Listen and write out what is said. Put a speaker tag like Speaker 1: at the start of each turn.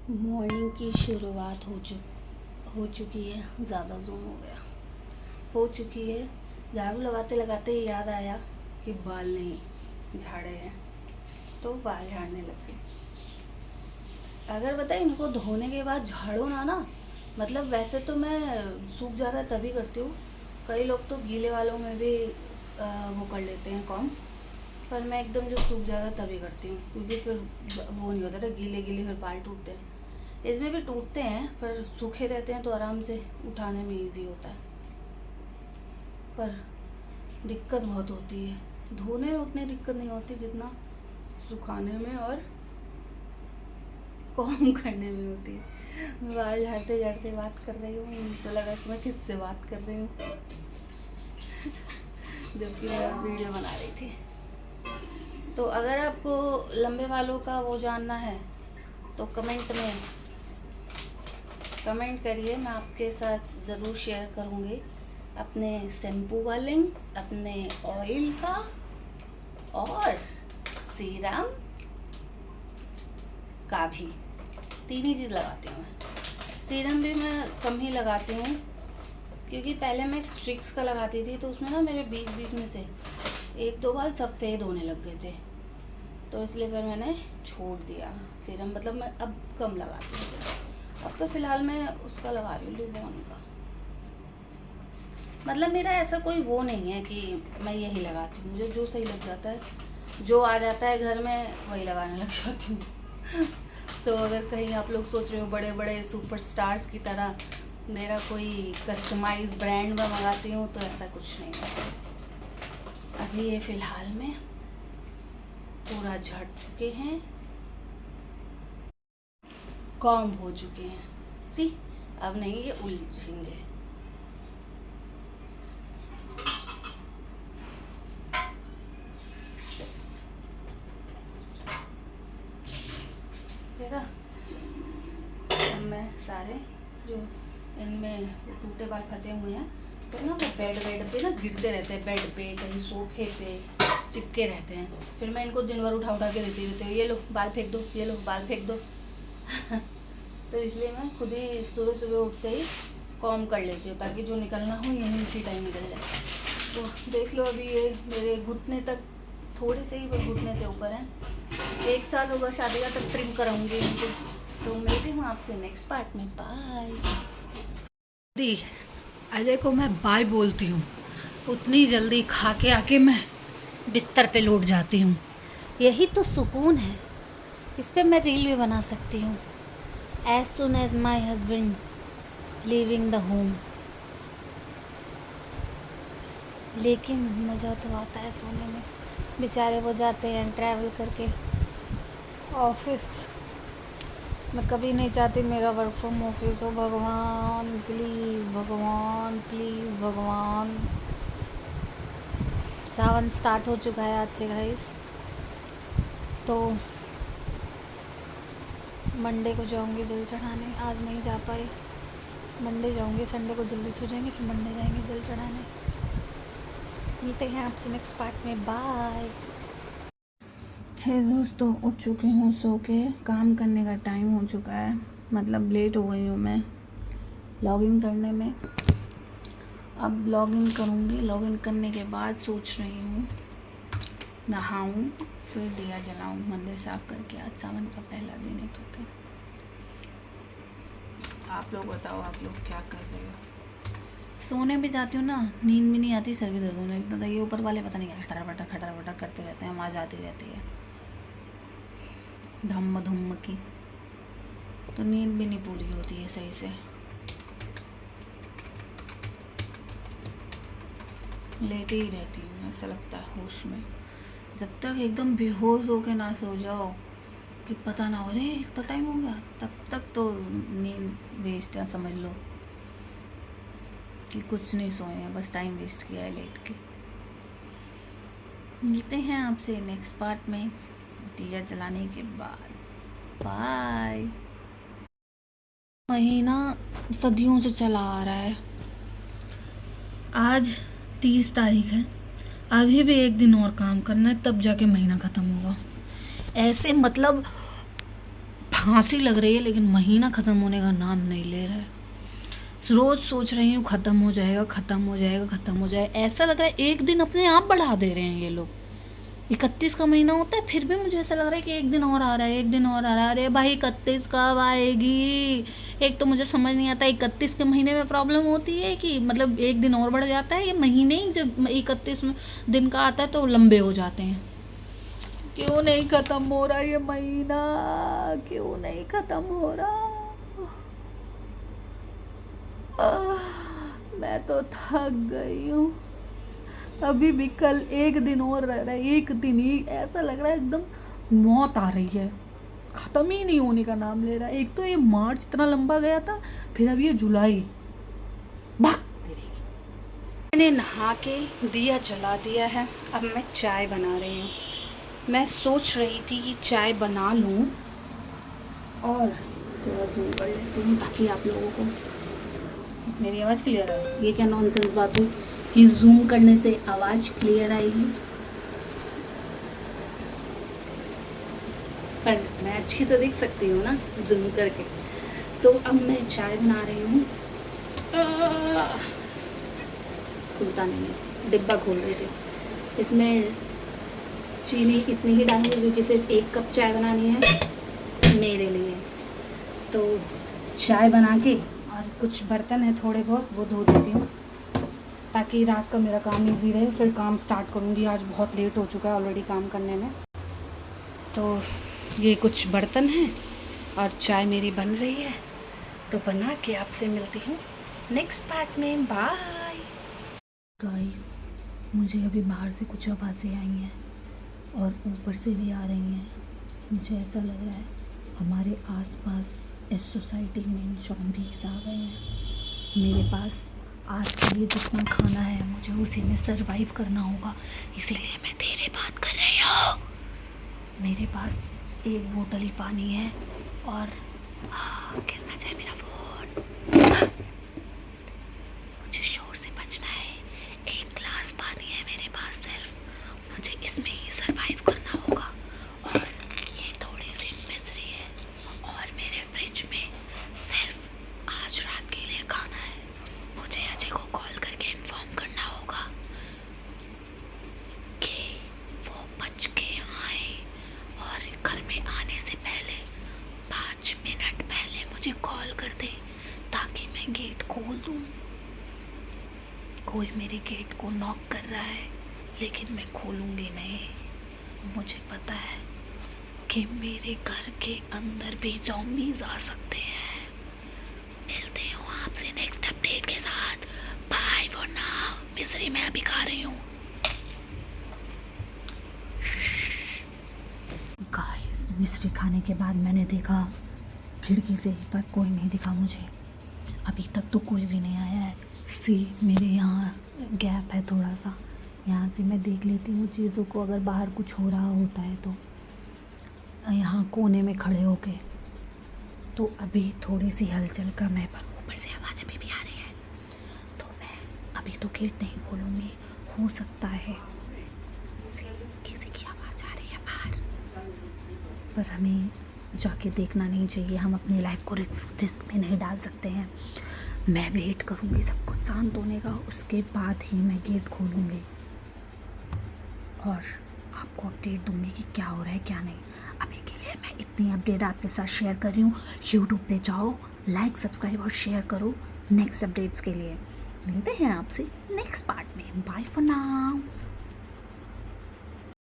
Speaker 1: Morning की शुरुआत हो चुकी है। ज़्यादा जूम हो चुकी है। झाड़ू लगाते लगाते ही याद आया कि बाल नहीं झाड़े हैं, तो बाल झाड़ने लग गए। अगर बताए इनको धोने के बाद झाड़ो ना, मतलब वैसे तो मैं सूख जाता है तभी करती हूँ। कई लोग तो गीले वालों में भी वो कर लेते हैं कॉम, पर मैं एकदम जो सूख जाता है तभी करती हूँ, क्योंकि फिर वो नहीं होता था, गीले गीले फिर बाल टूटते हैं। इसमें भी टूटते हैं पर सूखे रहते हैं तो आराम से उठाने में इजी होता है, पर दिक्कत बहुत होती है। धोने में उतनी दिक्कत नहीं होती जितना सुखाने में और कॉम करने में होती है। बाल झाड़ते झाड़ते बात कर रही हूँ, मुझे लगा कि मैं किससे बात कर रही हूँ, जबकि मैं वीडियो बना रही थी। तो अगर आपको लंबे बालों का वो जानना है तो कमेंट करिए, मैं आपके साथ ज़रूर शेयर करूँगी अपने शैम्पू का लिंक, अपने ऑयल का और सीरम का भी। तीन ही चीज़ लगाती हूँ मैं। सीरम भी मैं कम ही लगाती हूँ, क्योंकि पहले मैं स्ट्रिक्स का लगाती थी तो उसमें ना मेरे बीच में से एक दो बाल सफ़ेद होने लग गए थे, तो इसलिए फिर मैंने छोड़ दिया सीरम। मतलब मैं अब कम लगाती हूँ। अब तो फ़िलहाल मैं उसका लगा रही हूँ, लिवॉन का। मतलब मेरा ऐसा कोई वो नहीं है कि मैं यही लगाती हूँ, मुझे जो सही लग जाता है, जो आ जाता है घर में वही लगाने लग जाती हूँ। तो अगर कहीं आप लोग सोच रहे हो बड़े बड़े सुपरस्टार्स की तरह मेरा कोई कस्टमाइज ब्रांड में मंगाती हूँ, तो ऐसा कुछ नहीं है। अभी ये फ़िलहाल में पूरा झड़ चुके हैं, कॉम हो चुके हैं। सी अब नहीं ये उलझेंगे। देखा, अब मैं सारे जो इनमें टूटे बाल फंसे हुए हैं, तो ना वो बेड पे ना गिरते रहते हैं, बेड पे कहीं सोफे पे चिपके रहते हैं। फिर मैं इनको दिन भर उठा के देती रहती हूँ, ये लो बाल फेंक दो, ये लो बाल फेंक दो। तो इसलिए मैं खुद ही सुबह सुबह उठते ही कॉम कर लेती हूँ, ताकि जो निकलना हो यहीं इसी टाइम निकल जाए। तो देख लो, अभी ये मेरे घुटने तक थोड़े से ही, घुटने से ऊपर हैं। 1 साल होगा शादी का, तब ट्रिम कराऊंगी इनको। तो मिलती हूँ आपसे नेक्स्ट पार्ट में। बाय दी। अजय को मैं बाय बोलती हूँ, उतनी जल्दी खा के आके मैं बिस्तर पे लौट जाती हूँ। यही तो सुकून है, इस पे मैं रील भी बना सकती हूँ। As soon as my husband leaving the home. लेकिन मज़ा तो आता है सोने में। बेचारे वो जाते हैं ट्रैवल करके ऑफिस। मैं कभी नहीं चाहती मेरा वर्क फ्रॉम ऑफिस हो। भगवान प्लीज़, भगवान प्लीज़, भगवान। सावन स्टार्ट हो चुका है आज से गाइस, तो मंडे को जाऊंगी जल चढ़ाने। आज नहीं जा पाई, मंडे जाऊंगी। संडे को जल्दी सो जाएंगे, फिर मंडे जाएंगे जल चढ़ाने। मिलते हैं आपसे नेक्स्ट पार्ट में। बाय। हे दोस्तों, उठ चुकी हूँ सो के। काम करने का टाइम हो चुका है, मतलब लेट हो गई हूँ मैं लॉगिन करने में। अब लॉगिन करूँगी, लॉगिन करने के बाद सोच रही हूँ नहाऊँ, फिर दिया जलाऊँ मंदिर साफ करके। आज सावन का पहला दिन है। तो क्या आप लोग बताओ, आप लोग क्या कर रहे हो? सोने भी जाती हूँ ना, नींद भी नहीं आती, सर भी दर्द होने लगता है। ये ऊपर वाले पता नहीं क्या खटर बटर करते रहते हैं, आवाज़ आती रहती है धम्म धुम्म की, तो नींद भी नहीं पूरी होती है सही से। लेटे ही रहती हूँ, ऐसा लगता है होश में। जब तक एकदम बेहोश हो के ना सो जाओ कि पता ना हो रे इतना टाइम हो गया, तब तक तो नींद वेस्ट है, समझ लो कि कुछ नहीं सोए हैं, बस टाइम वेस्ट किया है लेट के। मिलते हैं आपसे नेक्स्ट पार्ट में दिया जलाने के बाद। बाय। महीना सदियों से चला आ रहा है, आज 30 तारीख है। अभी भी एक दिन और काम करना है, तब जाके महीना ख़त्म होगा। ऐसे मतलब खांसी लग रही है, लेकिन महीना ख़त्म होने का नाम नहीं ले रहा है। रोज़ सोच रही हूँ ख़त्म हो जाएगा, ख़त्म हो जाएगा, ख़त्म हो जाएगा। ऐसा लग रहा है एक दिन अपने आप बढ़ा दे रहे हैं ये लोग। 31 का महीना होता है, फिर भी मुझे ऐसा लग रहा है कि एक दिन और आ रहा है, एक दिन और आ रहा है। अरे भाई 31 कब आएगी? एक तो मुझे समझ नहीं आता 31 के महीने में प्रॉब्लम होती है कि मतलब एक दिन और बढ़ जाता है, ये महीने ही जब 31 दिन का आता है तो लंबे हो जाते हैं। क्यों नहीं ख़त्म हो रहा ये महीना? क्यों नहीं ख़त्म हो रहा? मैं तो थक गई हूँ। अभी भी कल एक दिन और रह रहा है, एक दिन ही। ऐसा लग रहा है एकदम मौत आ रही है, ख़त्म ही नहीं होने का नाम ले रहा है। एक तो ये मार्च इतना लंबा गया था, फिर अब ये जुलाई। मैंने नहा के दिया जला दिया है, अब मैं चाय बना रही हूँ। मैं सोच रही थी कि चाय बना लूँ और थोड़ा जूम कर लेती हूँ ताकि आप लोगों को मेरी आवाज़ क्लियर आए। ये क्या नॉनसेंस बात हुई कि जूम करने से आवाज़ क्लियर आएगी? पर मैं अच्छी तो दिख सकती हूँ ना जूम करके। तो अब मैं चाय बना रही हूँ। खुलता नहीं है, डिब्बा खोल रही थी। इसमें चीनी इतनी ही डालूंगी क्योंकि सिर्फ 1 कप चाय बनानी है मेरे लिए। तो चाय बना के और कुछ बर्तन है थोड़े बहुत, वो धो देती हूँ ताकि रात का मेरा काम इजी रहे। फिर काम स्टार्ट करूँगी। आज बहुत लेट हो चुका है ऑलरेडी काम करने में। तो ये कुछ बर्तन हैं और चाय मेरी बन रही है, तो बना के आपसे मिलती हूँ नेक्स्ट पार्ट में। Bye guys. मुझे अभी बाहर से कुछ आवाज़ें आई हैं और ऊपर से भी आ रही हैं। मुझे ऐसा लग रहा है हमारे आसपास इस सोसाइटी में ज़ॉम्बीज़ आ गए हैं। मेरे पास आज के लिए जितना खाना है मुझे उसी में सरवाइव करना होगा, इसीलिए मैं धीरे बात कर रही हूँ। मेरे पास 1 बोतल ही पानी है और गिरना चाहिए मेरा फ़ोन। मुझे शोर से बचना है। 1 गिलास पानी है मेरे पास सिर्फ, मुझे इसमें ही सरवाइव करना होगा। और ये थोड़ी सी मिश्री है और मेरे फ्रिज में सिर्फ आज रात के लिए खाना है। मुझे अजय को कॉल करके इन्फॉर्म करना होगा कि वो बच के आए और घर में आने से पहले 5 मिनट पहले मुझे कॉल कर दे ताकि मैं गेट खोल दूँ। कोई मेरे गेट को नॉक कर रहा है लेकिन मैं खोलूँगी नहीं। मुझे पता है कि मेरे घर के अंदर भी ज़ॉम्बीज़ आ सकते हैं। मिलते हूँ आपसे नेक्स्ट अपडेट के साथ। Bye for now. मिश्री मैं अभी खा रही हूँ। गाइस, मिश्री खाने के बाद मैंने देखा खिड़की से, पर कोई नहीं दिखा मुझे। अभी तक तो कोई भी नहीं आया है। मेरे यहाँ गैप है थोड़ा सा, यहाँ से मैं देख लेती हूँ चीज़ों को। अगर बाहर कुछ हो रहा होता है तो यहाँ कोने में खड़े होके, तो अभी थोड़ी सी हलचल कम है, पर ऊपर से आवाज़ अभी भी आ रही है। तो मैं अभी तो गेट नहीं खोलूँगी। हो सकता है किसी की आवाज़ आ रही है बाहर, पर हमें जाके देखना नहीं चाहिए। हम अपनी लाइफ को रिस्क में नहीं डाल सकते हैं। मैं वेट करूँगी सब कुछ शांत होने का, उसके बाद ही मैं गेट खोलूँगी और आपको अपडेट दूँगी कि क्या हो रहा है क्या नहीं। अभी के लिए मैं इतनी अपडेट आपके साथ शेयर कर रही हूँ। यूट्यूब पे जाओ, लाइक सब्सक्राइब और शेयर करो नेक्स्ट अपडेट्स के लिए। मिलते हैं आपसे नेक्स्ट पार्ट में। Bye for now.